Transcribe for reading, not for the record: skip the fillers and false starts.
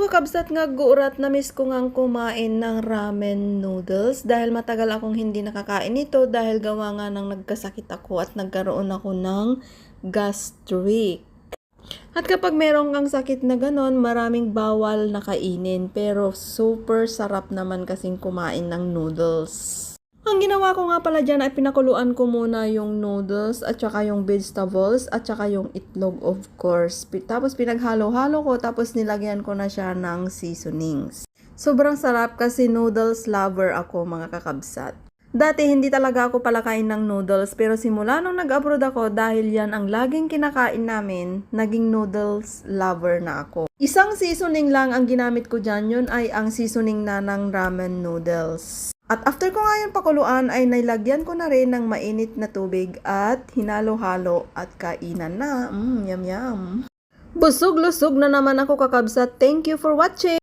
kakabsat nga guurat na miss ko ngang kumain ng ramen noodles dahil matagal akong hindi nakakain nito dahil gawa nga nang nagkasakit ako at nagkaroon ako ng gastric. At kapag meron kang sakit na ganon, maraming bawal na kainin pero super sarap naman kasing kumain ng noodles. Ang ginawa ko nga pala dyan ay pinakuluan ko muna yung noodles at saka yung vegetables at saka yung itlog of course. Tapos pinaghalo-halo ko tapos nilagyan ko na siya ng seasonings. Sobrang sarap kasi noodles lover ako mga kakabsat. Dati hindi talaga ako palakain ng noodles pero simula nung nag-abroad ako dahil yan ang laging kinakain namin, naging noodles lover na ako. Isang seasoning lang ang ginamit ko dyan, yun ay ang seasoning na ng ramen noodles. At after ko nga yung pakuluan ay nailagyan ko na rin ng mainit na tubig at hinalo-halo at kainan na. Yum yum. Busog-lusog na naman ako kakabsat. Thank you for watching!